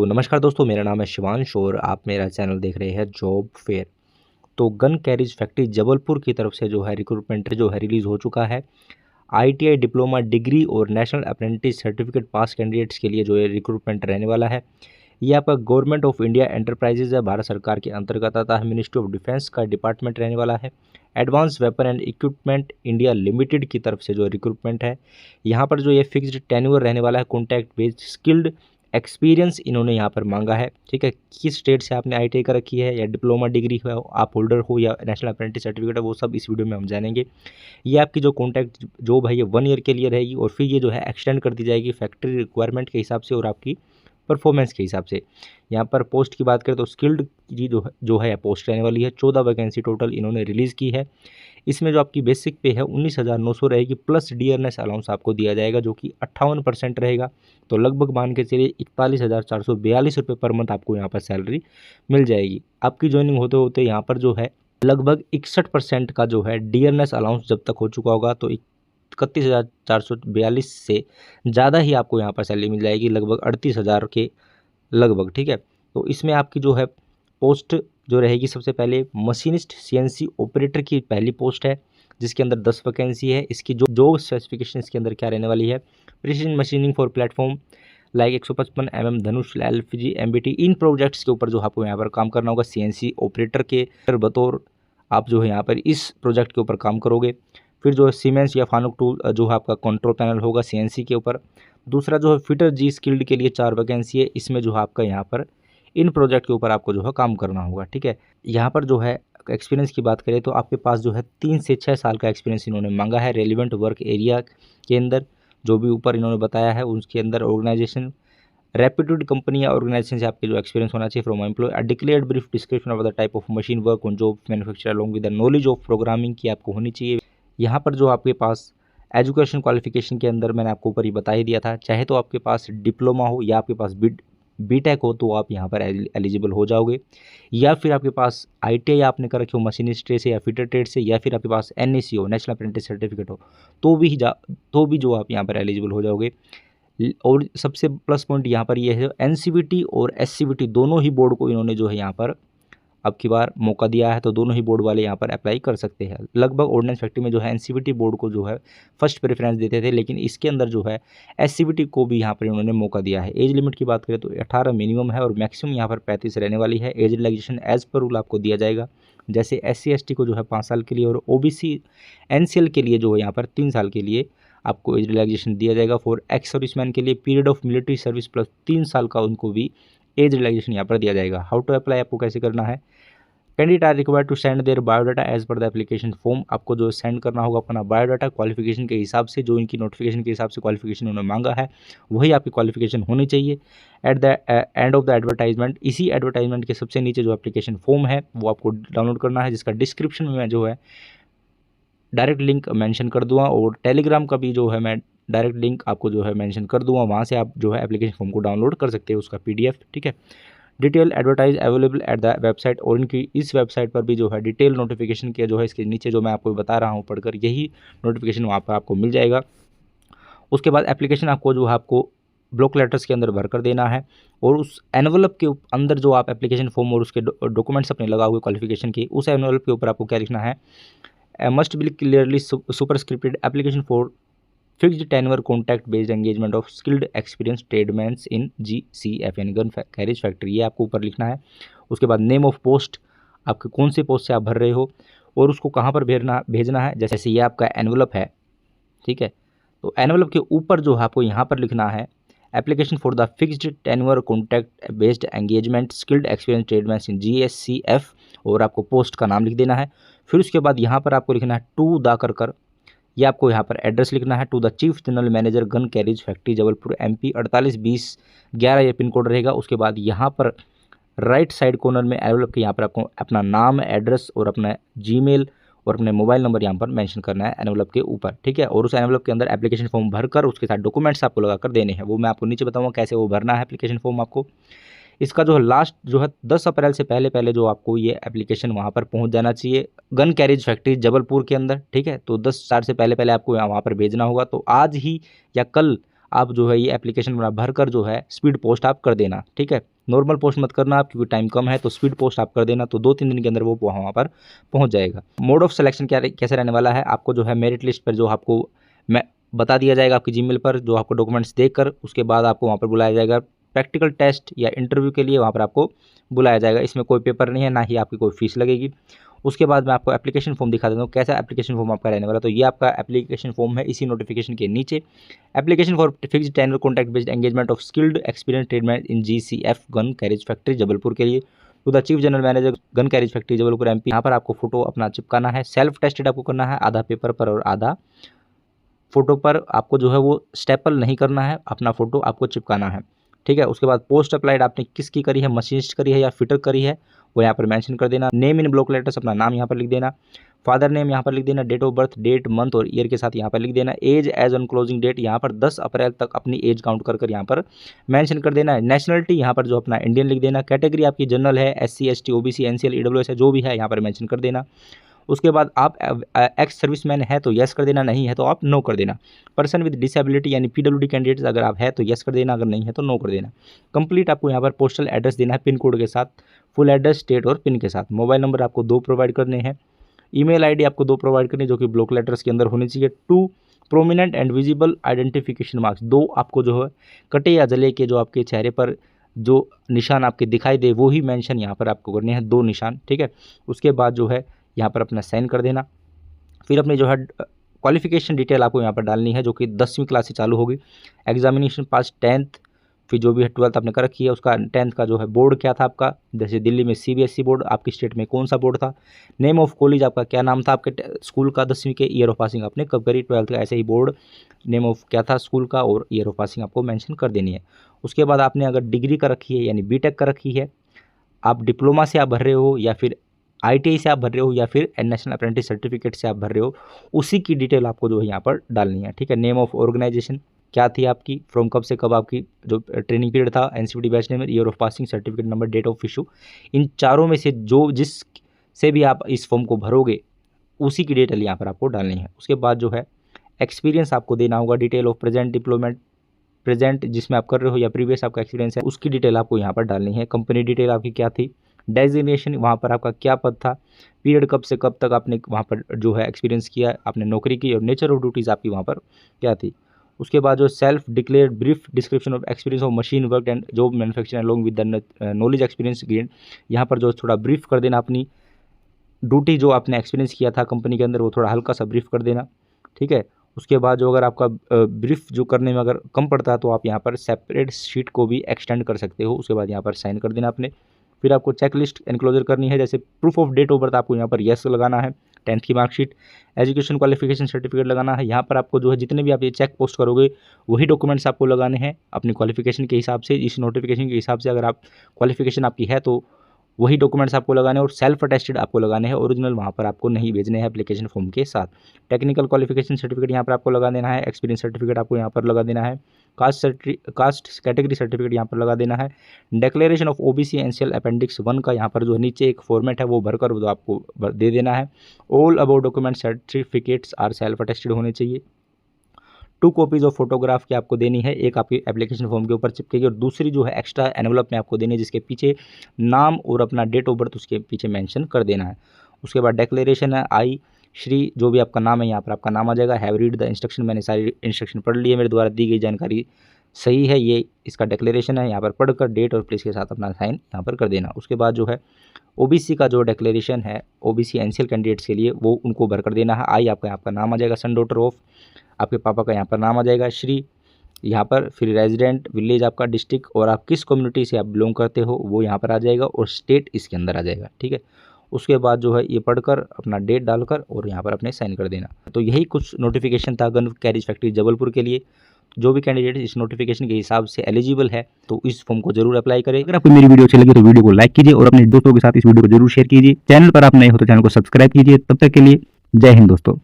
तो नमस्कार दोस्तों, मेरा नाम है शिवांश और आप मेरा चैनल देख रहे हैं जॉब फेयर। तो गन कैरेज फैक्ट्री जबलपुर की तरफ से जो है रिक्रूटमेंट जो है रिलीज़ हो चुका है। आईटीआई डिप्लोमा डिग्री और नेशनल अप्रेंटिस सर्टिफिकेट पास कैंडिडेट्स के लिए जो है रिक्रूटमेंट रहने वाला है। ये आपका गवर्नमेंट ऑफ इंडिया एंटरप्राइजेज है, भारत सरकार के अंतर्गत आता है। मिनिस्ट्री ऑफ डिफेंस का डिपार्टमेंट रहने वाला है। Advance weapon and equipment India limited की तरफ से जो रिक्रूटमेंट है, यहाँ पर जो ये फिक्स्ड टेन्योर रहने वाला है, कॉन्टैक्ट बेस्ड स्किल्ड एक्सपीरियंस इन्होंने यहाँ पर मांगा है। ठीक है, किस स्टेट से आपने आईटीआई कर रखी है या डिप्लोमा डिग्री हो आप होल्डर हो या नेशनल अप्रेंटिस सर्टिफिकेट है, वो सब इस वीडियो में हम जानेंगे। ये आपकी जो कॉन्टैक्ट जॉब है ये 1 ईयर के लिए रहेगी और फिर ये जो है एक्सटेंड कर दी जाएगी फैक्ट्री रिक्वायरमेंट के हिसाब से और आपकी परफॉर्मेंस के हिसाब से। यहाँ पर पोस्ट की बात करें तो स्किल्ड की जो है पोस्ट रहने वाली है। 14 वैकेंसी टोटल इन्होंने रिलीज़ की है। इसमें जो आपकी बेसिक पे है 19,900 रहेगी, प्लस डियरनेस अलाउंस आपको दिया जाएगा जो कि 58% रहेगा। तो लगभग मान के चलिए 41,442 रुपये पर मंथ आपको यहाँ पर सैलरी मिल जाएगी। आपकी ज्वाइनिंग होते होते यहाँ पर जो है लगभग 61% का जो है डियरनेस अलाउंस जब तक हो चुका होगा तो 31,442 से ज़्यादा ही आपको यहाँ पर सैलरी मिल जाएगी, लगभग 38,000 के लगभग। ठीक है, तो इसमें आपकी जो है पोस्ट जो रहेगी, सबसे पहले मशीनिस्ट सीएनसी ऑपरेटर की पहली पोस्ट है जिसके अंदर 10 वैकेंसी है। इसकी जो जॉब स्पेसिफिकेशन इसके अंदर क्या रहने वाली है, precision machining for platform like 155 Dhanush LPG MBT, in projects के ऊपर जो आपको यहाँ पर काम करना होगा सीएनसी ऑपरेटर के बतौर आप जो है यहाँ पर इस प्रोजेक्ट के ऊपर काम करोगे। फिर जो है सीमेंस या फानुक टूल जो है आपका कंट्रोल पैनल होगा सीएनसी के ऊपर। दूसरा जो है फिटर जी स्किल्ड के लिए 4 वैकेंसी है, इसमें जो है आपका यहाँ पर इन प्रोजेक्ट के ऊपर आपको जो है काम करना होगा। ठीक है, यहाँ पर जो है एक्सपीरियंस की बात करें तो आपके पास जो है 3 से 6 साल का एक्सपीरियंस इन्होंने मांगा है रेलिवेंट वर्क एरिया के अंदर, जो भी ऊपर इन्होंने बताया है उसके अंदर। ऑर्गेनाइजेशन रेप्यूटेड कंपनी या ऑर्गेनाइजेशन से आपके जो एक्सपीरियंस होना चाहिए from employ. Declared brief description of the type of machine work on job manufacture along with the knowledge of programming की आपको होनी चाहिए। यहाँ पर जो आपके पास एजुकेशन क्वालिफिकेशन के अंदर मैंने आपको ऊपर ही बता ही दिया था, चाहे तो आपके पास डिप्लोमा हो या आपके पास बीटेक हो तो आप यहाँ पर एलिजिबल हो जाओगे, या फिर आपके पास आईटीआई आपने कर रखी हो मशीनिस्ट ट्रेड से या फिटर ट्रेड से, या फिर आपके पास एनएसी हो नेशनल अप्रेंटिस सर्टिफिकेट हो तो भी जो आप यहाँ पर एलिजिबल हो जाओगे। और सबसे प्लस पॉइंट यहाँ पर ये है एनसीवीटी और एससीवीटी दोनों ही बोर्ड को इन्होंने जो है यहाँ पर अब की बार मौका दिया है, तो दोनों ही बोर्ड वाले यहाँ पर अप्लाई कर सकते हैं। लगभग ऑर्डिनेंस फैक्ट्री में जो है एनसीवीटी बोर्ड को जो है फर्स्ट प्रेफरेंस देते थे, लेकिन इसके अंदर जो है एससीवीटी को भी यहाँ पर इन्होंने मौका दिया है। एज लिमिट की बात करें तो 18 मिनिमम है और मैक्सिमम यहाँ पर 35 रहने वाली है। Age relaxation as per rule आपको दिया जाएगा, जैसे SC/ST को जो है 5 साल के लिए और OBC NCL के लिए जो है यहाँ पर 3 साल के लिए आपको एज रिलैक्सेशन दिया जाएगा। फॉर एक्स सर्विसमैन के लिए period of military service plus 3 साल का उनको भी एज रिलैक्सेशन यहाँ पर दिया जाएगा। हाउ टू अप्लाई आपको कैसे करना है, candidate are required to send their biodata as per the application form. आपको जो सेंड करना होगा अपना बायोडाटा क्वालिफिकेशन के हिसाब से, जो इनकी नोटिफिकेशन के हिसाब से क्वालिफिकेशन उन्होंने मांगा है वही आपकी क्वालिफिकेशन होनी चाहिए। At the end of the advertisement, इसी एडवर्टाइजमेंट के सबसे नीचे जो एप्लीकेशन फॉर्म है वो आपको डाउनलोड करना है, जिसका डिस्क्रिप्शन में मैं जो है डायरेक्ट लिंक मेंशन कर दूंगा और टेलीग्राम का भी जो है मैं डायरेक्ट लिंक आपको जो है मेंशन कर दूंगा, वहाँ से आप जो है एप्लीकेशन फॉर्म को डाउनलोड कर सकते हैं उसका PDF। ठीक है, detail advertise available at the website, और इनकी इस वेबसाइट पर भी जो है डिटेल नोटिफिकेशन के जो है इसके नीचे जो मैं आपको बता रहा हूँ पढ़कर यही नोटिफिकेशन वहाँ पर आपको मिल जाएगा। उसके बाद एप्लीकेशन आपको जो है आपको ब्लॉक लेटर्स के अंदर भर कर देना है और उस एनवलप के अंदर जो आप एप्लीकेशन फॉर्म और उसके डॉक्यूमेंट्स अपने लगा हुए क्वालिफिकेशन के, उस एनवलप के ऊपर आपको क्या लिखना है, must be clearly superscripted application for fixed tenure contact based engagement of skilled experience tradesmen in GCF यानी गन कैरेज फैक्ट्री, ये आपको ऊपर लिखना है। उसके बाद नेम ऑफ पोस्ट, आपके कौन से पोस्ट से आप भर रहे हो और उसको कहाँ पर भेजना है, जैसे ये आपका एनवलप है। ठीक है, तो एनवलप के ऊपर जो है आपको यहाँ पर लिखना है application for the fixed tenure contact based engagement skilled experience tradesmen in GCF और आपको पोस्ट का नाम लिख देना है। फिर उसके बाद यहाँ पर आपको लिखना है टू द कर ये आपको यहाँ पर एड्रेस लिखना है, to the chief general manager gun carriage factory Jabalpur MP 482011 ये पिन कोड रहेगा। उसके बाद यहाँ पर राइट साइड कॉर्नर में एनवलप के यहाँ पर आपको अपना नाम, एड्रेस और अपना जीमेल और अपने मोबाइल नंबर यहाँ पर मेंशन करना है एनवलप के ऊपर। ठीक है, और उस एनवलप के अंदर एप्लीकेशन फॉर्म भरकर उसके साथ डॉक्यूमेंट्स आपको लगा कर देने हैं, वो मैं आपको नीचे बताऊँगा कैसे वो भरना है एप्लीकेशन फॉर्म आपको। इसका जो है लास्ट जो है 10 अप्रैल से पहले जो आपको ये एप्लीकेशन वहाँ पर पहुँच जाना चाहिए गन कैरेज फैक्ट्री जबलपुर के अंदर। ठीक है, तो 10 साल से पहले आपको वहाँ पर भेजना होगा, तो आज ही या कल आप जो है ये एप्लीकेशन भर कर जो है स्पीड पोस्ट आप कर देना। ठीक है, नॉर्मल पोस्ट मत करना आप, क्योंकि टाइम कम है, तो स्पीड पोस्ट आप कर देना, तो 2-3 दिन के अंदर वो वहाँ पर पहुँच जाएगा। मोड ऑफ सिलेक्शन कैसे रहने वाला है, आपको जो है मेरिट लिस्ट पर जो आपको मैं बता दिया जाएगा आपकी जीमेल पर, जो आपको डॉक्यूमेंट्स देखकर उसके बाद आपको वहाँ पर बुलाया जाएगा प्रैक्टिकल टेस्ट या इंटरव्यू के लिए, वहाँ पर आपको बुलाया जाएगा। इसमें कोई पेपर नहीं है, ना ही आपकी कोई फीस लगेगी। उसके बाद मैं आपको एप्लीकेशन फॉर्म दिखा देता हूँ, कैसा एप्लीकेशन फॉर्म आपका रहने वाला। तो ये आपका एप्लीकेशन फॉर्म है, इसी नोटिफिकेशन के नीचे application for fixed tenure contract based engagement of skilled experience tradesman in GCF gun carriage factory Jabalpur के लिए to the chief general manager gun carriage factory Jabalpur MP। यहाँ पर आपको फोटो अपना चिपकाना है, सेल्फ टेस्टेड आपको करना है, आधा पेपर पर और आधा फोटो पर। आपको जो है वो स्टेपल नहीं करना है, अपना फोटो आपको चिपकाना है, ठीक है। उसके बाद पोस्ट अप्लाइड आपने किसकी करी है, मशीनिस्ट करी है या फिटर करी है, वो यहाँ पर मेंशन कर देना। नेम इन ब्लॉक लेटर्स, अपना नाम यहाँ पर लिख देना। फादर नेम यहाँ पर लिख देना। Date of birth, date month और ईयर के साथ यहाँ पर लिख देना। Age age on closing date, यहाँ पर 10 अप्रैल तक अपनी एज काउंट कर यहाँ पर मेंशन कर देना है। नेशनलिटी यहाँ पर जो अपना इंडियन लिख देना। कैटेगरी आपकी जनरल है, SC ST OBC NCL EWS है, जो भी है यहाँ पर मेंशन कर देना। उसके बाद आप एक्स सर्विसमैन है तो यस कर देना, नहीं है तो आप नो कर देना। पर्सन विद डिसेबिलिटी यानी PWD कैंडिडेट्स अगर आप है तो यस कर देना, अगर नहीं है तो नो कर देना। कंप्लीट आपको यहाँ पर पोस्टल एड्रेस देना है पिन कोड के साथ, फुल एड्रेस, स्टेट और पिन के साथ। मोबाइल नंबर आपको 2 प्रोवाइड करने हैं। ईमेल आईडी आपको 2 प्रोवाइड करनी है, जो कि ब्लॉक लेटर्स के अंदर होनी चाहिए। 2 prominent and visible identification marks, 2 आपको जो है कटे या जले के जो आपके चेहरे पर जो निशान आपके दिखाई दे वो ही मेंशन यहाँ पर आपको करने हैं, 2 निशान, ठीक है। उसके बाद जो है यहाँ पर अपना साइन कर देना। फिर अपनी जो है क्वालिफिकेशन डिटेल आपको यहाँ पर डालनी है, जो कि 10वीं क्लास से चालू होगी। एग्जामिनेशन पास 10th, फिर जो भी है 12th आपने कर रखी है, उसका 10th का जो है बोर्ड क्या था आपका, जैसे दिल्ली में CBSE बोर्ड, आपकी स्टेट में कौन सा बोर्ड था। नेम ऑफ कॉलेज आपका क्या नाम था आपके स्कूल का 10वीं के, ईयर ऑफ पासिंग आपने कब करी, 12th का ऐसे ही बोर्ड नेम ऑफ क्या था स्कूल का और ईयर ऑफ पासिंग आपको मेंशन कर देनी है। उसके बाद आपने अगर डिग्री कर रखी है यानी BTech कर रखी है, आप डिप्लोमा से आप भर रहे हो या फिर ITI से आप भर रहे हो या फिर नेशनल अप्रेंटिस सर्टिफिकेट से आप भर रहे हो, उसी की डिटेल आपको जो है यहाँ पर डालनी है, ठीक है। नेम ऑफ ऑर्गेनाइजेशन क्या थी आपकी, फ्रॉम कब से कब आपकी जो ट्रेनिंग पीरियड था, NCVT batch number, year of passing, certificate number, date of issue. इन चारों में से जिस से भी आप इस फॉर्म को भरोगे उसी की डिटेल यहाँ पर आपको डालनी है। उसके बाद जो है एक्सपीरियंस आपको देना होगा, डिटेल ऑफ प्रेजेंट डिप्लोमेंट, प्रेजेंट जिसमें आप कर रहे हो या प्रीवियस आपका एक्सपीरियंस है, उसकी डिटेल आपको यहाँ पर डालनी है। कंपनी डिटेल आपकी क्या थी, डेजिग्नेशन वहाँ पर आपका क्या पद था, पीरियड कब से कब तक आपने वहाँ पर जो है एक्सपीरियंस किया, आपने नौकरी की, और नेचर ऑफ ड्यूटीज़ आपकी वहाँ पर क्या थी। उसके बाद जो self declared brief description of experience of machine work and job manufacturing along with the knowledge experience gain, यहाँ पर जो थोड़ा ब्रीफ कर देना अपनी ड्यूटी जो आपने एक्सपीरियंस किया था कंपनी के अंदर, वो थोड़ा हल्का सा ब्रीफ कर देना, ठीक है। उसके बाद जो अगर आपका ब्रीफ जो करने में अगर कम पड़ता है तो आप यहाँ पर सेपरेट शीट को भी एक्सटेंड कर सकते हो। उसके बाद यहाँ पर साइन कर देना आपने। फिर आपको चेकलिस्ट एनक्लोजर करनी है, जैसे proof of date of birth आपको यहाँ पर यस लगाना है, 10th की मार्कशीट, एजुकेशन क्वालिफिकेशन सर्टिफिकेट लगाना है। यहाँ पर आपको जो है जितने भी आप ये चेक पोस्ट करोगे वही डॉक्यूमेंट्स आपको लगाने हैं अपनी क्वालिफिकेशन के हिसाब से। इस नोटिफिकेशन के हिसाब से अगर आप क्वालिफिकेशन आपकी है तो वही डॉक्यूमेंट्स आपको लगाने हैं, और सेल्फ अटेस्टेड आपको लगाने हैं, ओरिजिनल वहाँ पर आपको नहीं भेजने हैं एप्लीकेशन फॉर्म के साथ। टेक्निकल क्वालिफिकेशन सर्टिफिकेट यहाँ पर आपको लगा देना है, एक्सपीरियंस सर्टिफिकेट आपको यहाँ पर लगा देना है, कास्ट कैटेगरी सर्टिफिकेट यहाँ पर लगा देना है। Declaration of OBC NCL appendix 1 का यहाँ पर जो नीचे एक फॉर्मेट है वो भरकर वो आपको दे देना है। All about document certificates are self attested होने चाहिए। 2 कॉपीज़ ऑफ फोटोग्राफ की आपको देनी है, एक आपकी एप्लीकेशन फॉर्म के ऊपर चिपकेगी और दूसरी जो है एक्स्ट्रा एनवलप में आपको देनी है, जिसके पीछे नाम और अपना डेट ऑफ बर्थ उसके पीछे मेंशन कर देना है। उसके बाद डिक्लेरेशन है, आई श्री जो भी आपका नाम है यहाँ पर आपका नाम आ जाएगा। हैव रीड द इंस्ट्रक्शन, मैंने सारी इंस्ट्रक्शन पढ़ ली है, मेरे द्वारा दी गई जानकारी सही है, ये इसका डिक्लेरेशन है। यहाँ पर पढ़कर डेट और प्लेस के साथ अपना साइन यहाँ पर कर देना। उसके बाद जो है OBC का जो डिक्लेरेशन है OBC NCL कैंडिडेट्स के लिए वो उनको भर कर देना है। आई आपका नाम आ जाएगा, सन डॉटर ऑफ आपके पापा का यहाँ पर नाम आ जाएगा, श्री यहाँ पर, फिर रेजिडेंट विलेज आपका, डिस्ट्रिक्ट और आप किस कम्युनिटी से आप बिलोंग करते हो वो यहाँ पर आ जाएगा, और स्टेट इसके अंदर आ जाएगा, ठीक है। उसके बाद जो है ये पढ़कर अपना डेट डालकर और यहाँ पर अपने साइन कर देना। तो यही कुछ नोटिफिकेशन था गन कैरेज फैक्ट्री जबलपुर के लिए। जो भी कैंडिडेट इस नोटिफिकेशन के हिसाब से एलिजिबल है तो इस फॉर्म को जरूर अप्लाई करें। अगर आपको मेरी वीडियो अच्छी लगी तो वीडियो को लाइक कीजिए और अपने दोस्तों के साथ इस वीडियो को जरूर शेयर कीजिए। चैनल पर आप नए हो तो चैनल को सब्सक्राइब कीजिए। तब तक के लिए जय हिंद दोस्तों।